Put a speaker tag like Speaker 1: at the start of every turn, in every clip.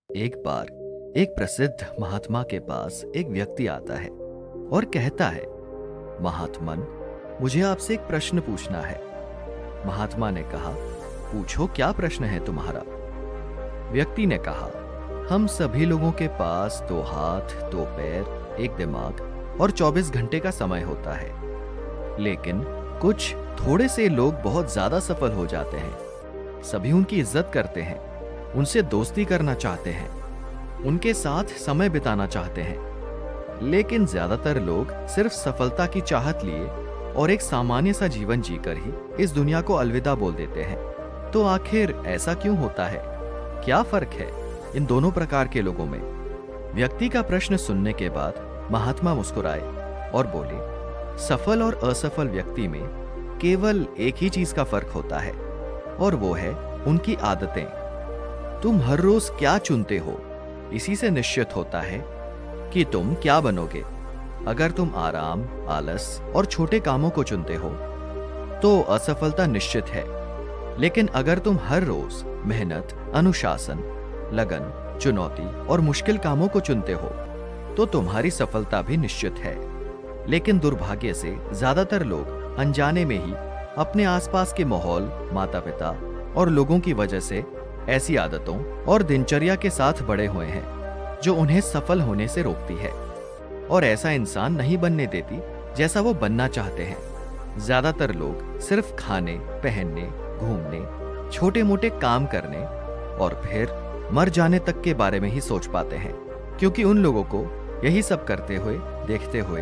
Speaker 1: एक बार एक प्रसिद्ध महात्मा के पास एक व्यक्ति आता है और कहता है, महात्मन, मुझे आपसे एक प्रश्न पूछना है। महात्मा ने कहा, पूछो, क्या प्रश्न है तुम्हारा? व्यक्ति ने कहा, हम सभी लोगों के पास 2 हाथ, 2 पैर, एक दिमाग और 24 घंटे का समय होता है, लेकिन कुछ थोड़े से लोग बहुत ज्यादा सफल हो जाते हैं। सभी उनकी इज्जत करते हैं, उनसे दोस्ती करना चाहते हैं, उनके साथ समय बिताना चाहते हैं, लेकिन ज्यादातर लोग सिर्फ सफलता की चाहत लिए और एक सामान्य सा जीवन जीकर ही इस दुनिया को अलविदा बोल देते हैं। तो आखिर ऐसा क्यों होता है? क्या फर्क है इन दोनों प्रकार के लोगों में? व्यक्ति का प्रश्न सुनने के बाद महात्मा मुस्कुराए और बोले, सफल और असफल व्यक्ति में केवल एक ही चीज का फर्क होता है, और वो है उनकी आदतें। तुम हर रोज क्या चुनते हो, इसी से निश्चित होता है कि तुम क्या बनोगे। अगर तुम आराम, आलस और छोटे कामों को चुनते हो तो असफलता निश्चित है, लेकिन अगर तुम हर रोज मेहनत, अनुशासन, लगन, चुनौती और मुश्किल कामों को चुनते हो तो तुम्हारी सफलता भी निश्चित है। लेकिन दुर्भाग्य से ज्यादातर लोग अनजाने में ही अपने आसपास के माहौल, माता पिता और लोगों की वजह से ऐसी आदतों और दिनचर्या के साथ बड़े हुए हैं जो उन्हें सफल होने से रोकती है और ऐसा इंसान नहीं बनने देती जैसा वो बनना चाहते हैं। ज्यादातर लोग सिर्फ खाने, पहनने, घूमने, छोटे मोटे काम करने और फिर मर जाने तक के बारे में ही सोच पाते हैं, क्योंकि उन लोगों को यही सब करते हुए, देखते हुए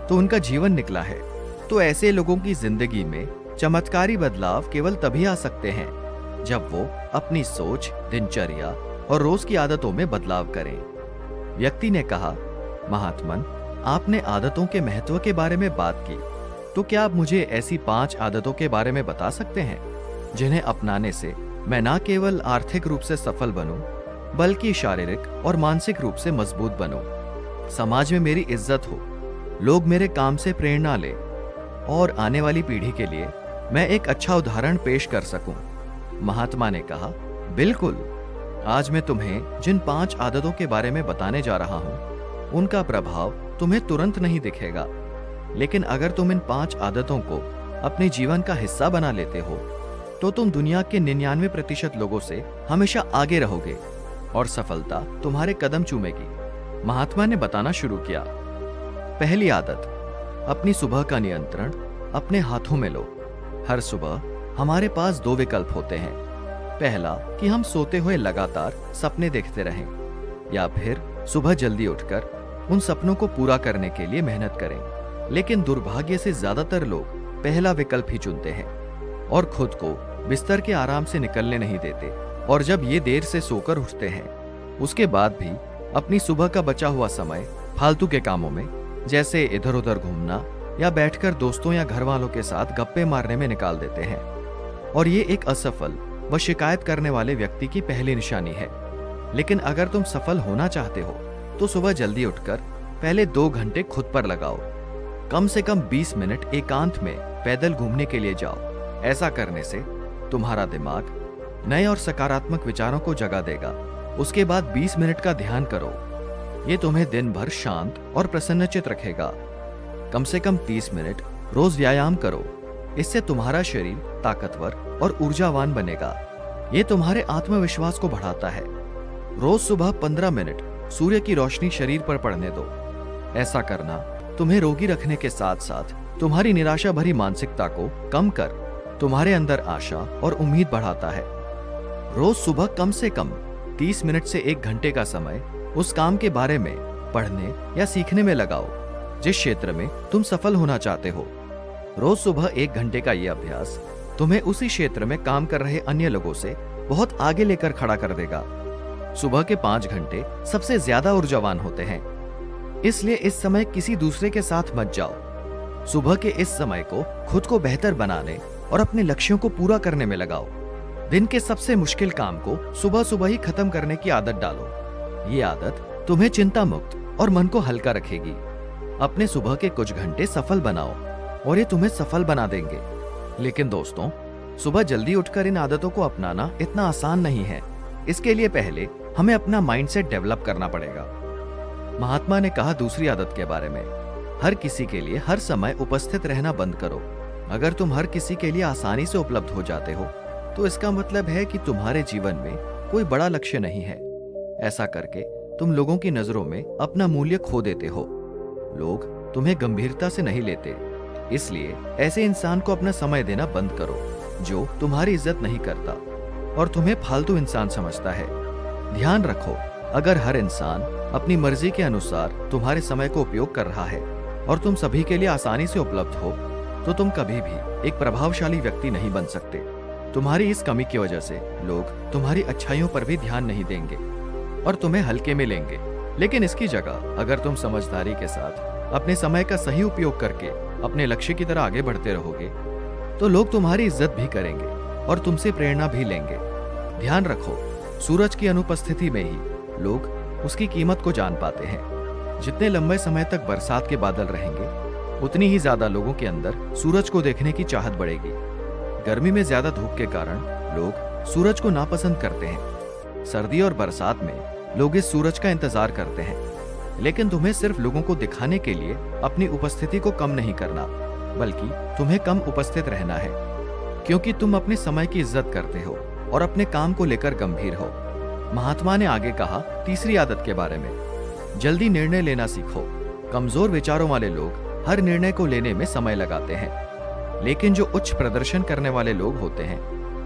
Speaker 1: तो उनका जीवन निकला है। तो ऐसे लोगों की जिंदगी में चमत्कारी बदलाव केवल तभी आ सकते हैं जब वो अपनी सोच, दिनचर्या और रोज की आदतों में बदलाव करें। व्यक्ति ने कहा, महात्मन, आपने आदतों के महत्व के बारे में बात की, तो क्या आप मुझे ऐसी 5 आदतों के बारे में बता सकते हैं जिन्हें अपनाने से मैं न केवल आर्थिक रूप से सफल बनूं, बल्कि शारीरिक और मानसिक रूप से मजबूत बनूं, समाज में मेरी इज्जत हो, लोग मेरे काम से प्रेरणा लें और आने वाली पीढ़ी के लिए मैं एक अच्छा उदाहरण पेश कर सकूं। महात्मा ने कहा, बिल्कुल। आज मैं तुम्हें जिन 5 आदतों के बारे में बताने जा रहा हूं, उनका प्रभाव तुम्हें तुरंत नहीं दिखेगा, लेकिन अगर तुम इन 5 आदतों को अपने जीवन का हिस्सा बना लेते हो तो तुम दुनिया के 99% लोगों से हमेशा आगे रहोगे और सफलता तुम्हारे कदम चूमेगी। महात्मा ने बताना शुरू किया। पहली आदत, अपनी सुबह का नियंत्रण अपने हाथों में लो। हर सुबह हमारे पास 2 विकल्प होते हैं। पहला कि हम सोते हुए लगातार सपने देखते रहें, या फिर सुबह जल्दी उठकर उन सपनों को पूरा करने के लिए मेहनत करें। लेकिन दुर्भाग्य से ज्यादातर लोग पहला विकल्प ही चुनते हैं और खुद को बिस्तर के आराम से निकलने नहीं देते, और जब ये देर से सोकर उठते हैं उसके बाद भी अपनी सुबह का बचा हुआ समय फालतू के कामों में, जैसे इधर उधर घूमना या बैठकर दोस्तों या घर वालों के साथ गप्पे मारने में निकाल देते हैं। और ये एक असफल व शिकायत करने वाले व्यक्ति की पहली निशानी है। लेकिन अगर तुम सफल होना चाहते हो तो सुबह जल्दी उठकर पहले 2 घंटे खुद पर लगाओ। कम से कम 20 मिनट एकांत में पैदल घूमने के लिए जाओ। ऐसा करने से तुम्हारा दिमाग नए और सकारात्मक विचारों को जगा देगा। उसके बाद 20 मिनट का ध्यान करो। ये तुम्हें दिन भर शांत और प्रसन्नचित रखेगा। कम से कम 30 मिनट रोज व्यायाम करो। इससे तुम्हारा शरीर ताकतवर और ऊर्जावान बनेगा। ये तुम्हारे आत्मविश्वास को बढ़ाता है। रोज सुबह 15 मिनट सूर्य की रोशनी शरीर पर पड़ने दो। ऐसा करना तुम्हें रोगी रखने के साथ साथ तुम्हारी निराशा भरी मानसिकता को कम कर तुम्हारे अंदर आशा और उम्मीद बढ़ाता है। रोज सुबह कम से कम 30 मिनट से 1 घंटे का समय उस काम के बारे में पढ़ने या सीखने में लगाओ जिस क्षेत्र में तुम सफल होना चाहते हो। रोज सुबह 1 घंटे का यह अभ्यास तुम्हें उसी क्षेत्र में काम कर रहे अन्य लोगों से बहुत आगे लेकर खड़ा कर देगा। सुबह के 5 घंटे सबसे ज्यादा ऊर्जावान होते हैं, इसलिए इस समय किसी दूसरे के साथ मत जाओ। सुबह के इस समय को खुद को बेहतर बनाने और अपने लक्ष्यों को पूरा करने में लगाओ। दिन के सबसे मुश्किल काम को सुबह सुबह ही खत्म करने की आदत डालो। ये आदत तुम्हें चिंता मुक्त और मन को हल्का रखेगी। अपने सुबह के कुछ घंटे सफल बनाओ और ये तुम्हें सफल बना देंगे। लेकिन दोस्तों, सुबह जल्दी उठकर इन आदतों को अपनाना इतना आसान नहीं है। इसके लिए पहले हमें अपना माइंडसेट डेवलप करना पड़ेगा। महात्मा ने कहा दूसरी आदत के बारे में, हर किसी के लिए हर समय उपस्थित रहना बंद करो। अगर तुम हर किसी के लिए आसानी से उपलब्ध हो जाते हो तो इसका मतलब है कि तुम्हारे जीवन में कोई बड़ा लक्ष्य नहीं है। ऐसा करके तुम लोगों की नजरों में अपना मूल्य खो देते हो। लोग तुम्हें गंभीरता से नहीं लेते, इसलिए ऐसे इंसान को अपना समय देना बंद करो जो तुम्हारी इज्जत नहीं करता और तुम्हें फालतू इंसान समझता है। ध्यान रखो, अगर हर इंसान अपनी मर्जी के अनुसार तुम्हारे समय को उपयोग कर रहा है और तुम सभी के लिए आसानी से उपलब्ध हो तो तुम कभी भी एक प्रभावशाली व्यक्ति नहीं बन सकते। तुम्हारी इस कमी की वजह से लोग तुम्हारी अच्छाइयों पर भी ध्यान नहीं देंगे और तुम्हें हल्के में लेंगे। लेकिन इसकी जगह अगर तुम समझदारी के साथ अपने समय का सही उपयोग करके अपने लक्ष्य की तरह आगे बढ़ते रहोगे तो लोग तुम्हारी इज्जत भी करेंगे और तुमसे प्रेरणा भी लेंगे। ध्यान रखो, सूरज की अनुपस्थिति में ही लोग उसकी कीमत को जान पाते हैं। जितने लंबे समय तक बरसात के बादल रहेंगे उतनी ही ज्यादा लोगों के अंदर सूरज को देखने की चाहत बढ़ेगी। गर्मी में ज्यादा धूप के कारण लोग सूरज को नापसंद करते हैं। सर्दी और बरसात में लोग इस सूरज का इंतजार करते हैं। लेकिन तुम्हें सिर्फ लोगों को दिखाने के लिए अपनी उपस्थिति को कम नहीं करना, बल्कि तुम्हें कम उपस्थित रहना है, क्योंकि तुम अपने समय की इज्जत करते हो और अपने काम को लेकर गंभीर हो। महात्मा ने आगे कहा तीसरी आदत के बारे में, जल्दी निर्णय लेना सीखो। कमजोर विचारों वाले लोग हर निर्णय को लेने में समय लगाते हैं, लेकिन जो उच्च प्रदर्शन करने वाले लोग होते हैं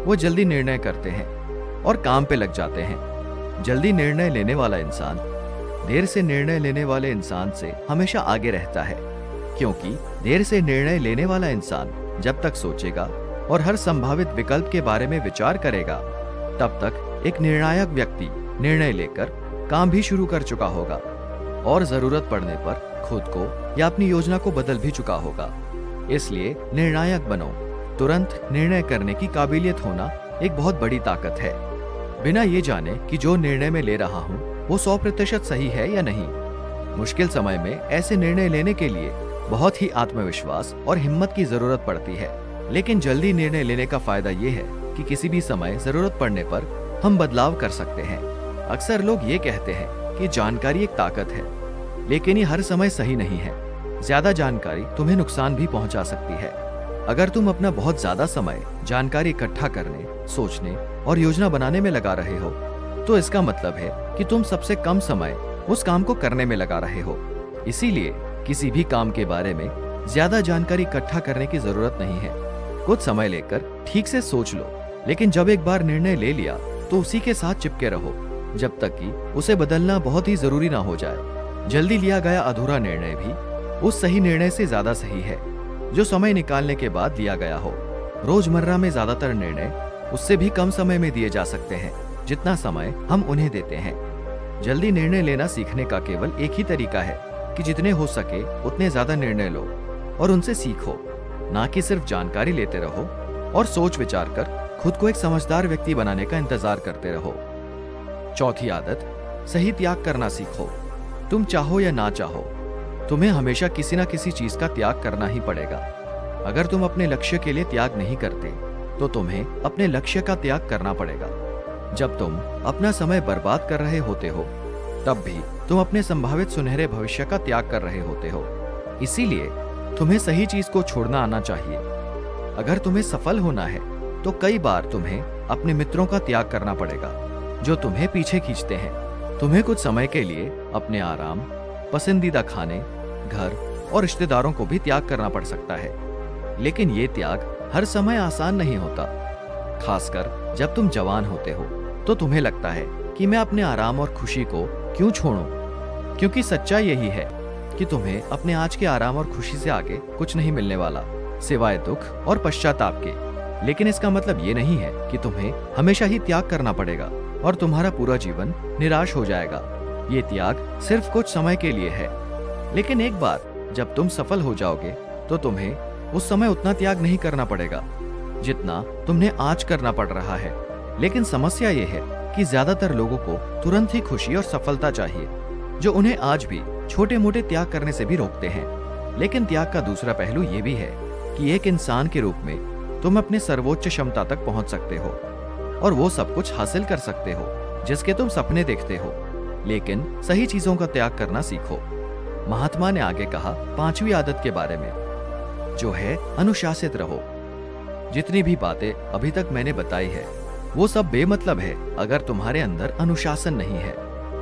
Speaker 1: वो जल्दी निर्णय करते हैं और काम पे लग जाते हैं। जल्दी निर्णय लेने वाला इंसान देर से निर्णय लेने वाले इंसान से हमेशा आगे रहता है, क्योंकि देर से निर्णय लेने वाला इंसान जब तक सोचेगा और हर संभावित विकल्प के बारे में विचार करेगा तब तक एक निर्णायक व्यक्ति निर्णय लेकर काम भी शुरू कर चुका होगा और जरूरत पड़ने पर खुद को या अपनी योजना को बदल भी चुका होगा। इसलिए निर्णायक बनो। तुरंत निर्णय करने की काबिलियत होना एक बहुत बड़ी ताकत है, बिना ये जाने कि जो निर्णय मैं ले रहा हूँ वो 100% सही है या नहीं। मुश्किल समय में ऐसे निर्णय लेने के लिए बहुत ही आत्मविश्वास और हिम्मत की जरूरत पड़ती है। लेकिन जल्दी निर्णय लेने का फायदा ये है कि किसी भी समय जरूरत पड़ने पर हम बदलाव कर सकते हैं। अक्सर लोग ये कहते हैं कि जानकारी एक ताकत है, लेकिन ये हर समय सही नहीं है। ज्यादा जानकारी तुम्हें नुकसान भी पहुंचा सकती है। अगर तुम अपना बहुत ज्यादा समय जानकारी इकट्ठा करने, सोचने और योजना बनाने में लगा रहे हो तो इसका मतलब है कि तुम सबसे कम समय उस काम को करने में लगा रहे हो। इसीलिए किसी भी काम के बारे में ज्यादा जानकारी इकट्ठा करने की जरूरत नहीं है। कुछ समय लेकर ठीक से सोच लो, लेकिन जब एक बार निर्णय ले लिया तो उसी के साथ चिपके रहो जब तक कि उसे बदलना बहुत ही जरूरी ना हो जाए। जल्दी लिया गया अधूरा निर्णय भी उस सही निर्णय से ज्यादा सही है जो समय निकालने के बाद लिया गया हो। रोजमर्रा में ज्यादातर निर्णय उससे भी कम समय में दिए जा सकते हैं जितना समय हम उन्हें देते हैं। जल्दी निर्णय लेना सीखने का केवल एक ही तरीका है कि जितने हो सके उतने ज्यादा निर्णय लो और उनसे सीखो, ना कि सिर्फ जानकारी लेते रहो और सोच विचार कर खुद को एक समझदार व्यक्ति बनाने का इंतजार करते रहो। चौथी आदत, सही त्याग करना सीखो। तुम चाहो या ना चाहो, तुम्हें हमेशा किसी ना किसी चीज का त्याग करना ही पड़ेगा। अगर तुम अपने लक्ष्य के लिए त्याग नहीं करते तो तुम्हें अपने लक्ष्य का त्याग करना पड़ेगा। जब तुम अपना समय बर्बाद कर रहे होते हो तब भी तुम अपने संभावित सुनहरे भविष्य का त्याग कर रहे होते हो। इसीलिए तुम्हें सही चीज को छोड़ना आना चाहिए। अगर तुम्हें सफल होना है तो कई बार तुम्हें अपने मित्रों का त्याग करना पड़ेगा जो तुम्हें पीछे खींचते हैं। तुम्हें कुछ समय के लिए अपने आराम, पसंदीदा खाने, घर और रिश्तेदारों को भी त्याग करना पड़ सकता है, लेकिन ये त्याग हर समय आसान नहीं होता। खासकर जब तुम जवान होते हो तो तुम्हें लगता है कि मैं अपने आराम और खुशी को क्यों छोड़ूं, क्योंकि सच्चाई यही है कि तुम्हें अपने आज के आराम और खुशी से आगे कुछ नहीं मिलने वाला सिवाय दुख और पश्चाताप के। लेकिन इसका मतलब ये नहीं है कि तुम्हें हमेशा ही त्याग करना पड़ेगा और तुम्हारा पूरा जीवन निराश हो जाएगा। ये त्याग सिर्फ कुछ समय के लिए है, लेकिन एक बार जब तुम सफल हो जाओगे तो तुम्हें उस समय उतना त्याग नहीं करना पड़ेगा जितना तुम्हें आज करना पड़ रहा है। लेकिन समस्या ये है कि ज्यादातर लोगों को तुरंत ही खुशी और सफलता चाहिए, जो उन्हें आज भी छोटे मोटे त्याग करने से भी रोकते हैं। लेकिन त्याग का दूसरा पहलू ये भी है कि एक इंसान के रूप में तुम अपने सर्वोच्च क्षमता तक पहुंच सकते हो और वो सब कुछ हासिल कर सकते हो जिसके तुम सपने देखते हो, लेकिन सही चीजों का त्याग करना सीखो। महात्मा ने आगे कहा 5वीं आदत के बारे में, जो है अनुशासित रहो। जितनी भी बातें अभी तक मैंने बताई है वो सब बेमतलब है अगर तुम्हारे अंदर अनुशासन नहीं है।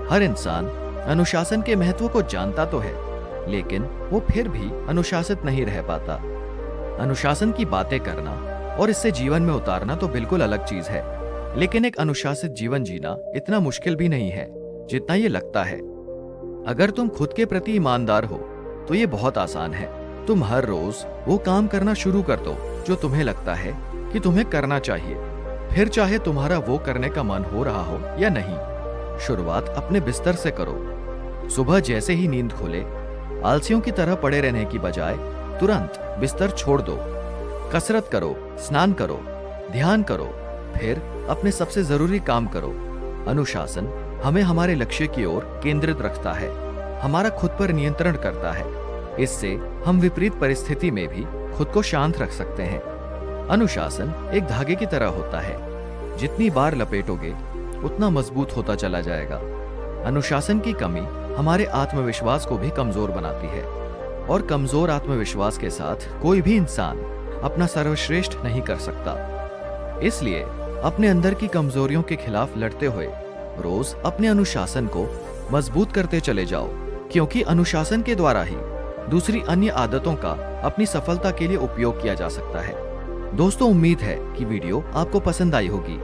Speaker 1: हर इंसान अनुशासन के महत्व को जानता तो है, लेकिन वो फिर भी अनुशासित नहीं रह पाता। अनुशासन की बातें करना और इससे जीवन में उतारना तो बिल्कुल अलग चीज है, लेकिन एक अनुशासित जीवन जीना इतना मुश्किल भी नहीं है जितना ये लगता है। अगर तुम खुद के प्रति ईमानदार हो तो ये बहुत आसान है। तुम हर रोज वो काम करना शुरू कर दो जो तुम्हें लगता है कि तुम्हें करना चाहिए, फिर चाहे तुम्हारा वो करने का मन हो रहा हो या नहीं। शुरुआत अपने बिस्तर से करो। सुबह जैसे ही नींद खुले, आलसियों की तरह पड़े रहने की बजाय तुरंत बिस्तर छोड़ दो। कसरत करो, स्नान करो, ध्यान करो, फिर अपने सबसे जरूरी काम करो। अनुशासन हमें हमारे लक्ष्य की ओर केंद्रित रखता है, हमारा खुद पर नियंत्रण करता है। इससे हम विपरीत परिस्थिति में भी खुद को शांत रख सकते हैं। अनुशासन एक धागे की तरह होता है, जितनी बार लपेटोगे उतना मजबूत होता चला जाएगा। अनुशासन की कमी हमारे आत्मविश्वास को भी कमजोर बनाती है, और कमजोर आत्मविश्वास के साथ कोई भी इंसान अपना सर्वश्रेष्ठ नहीं कर सकता। इसलिए अपने अंदर की कमजोरियों के खिलाफ लड़ते हुए रोज अपने अनुशासन को मजबूत करते चले जाओ, क्योंकि अनुशासन के द्वारा ही दूसरी अन्य आदतों का अपनी सफलता के लिए उपयोग किया जा सकता है। दोस्तों, उम्मीद है कि वीडियो आपको पसंद आई होगी।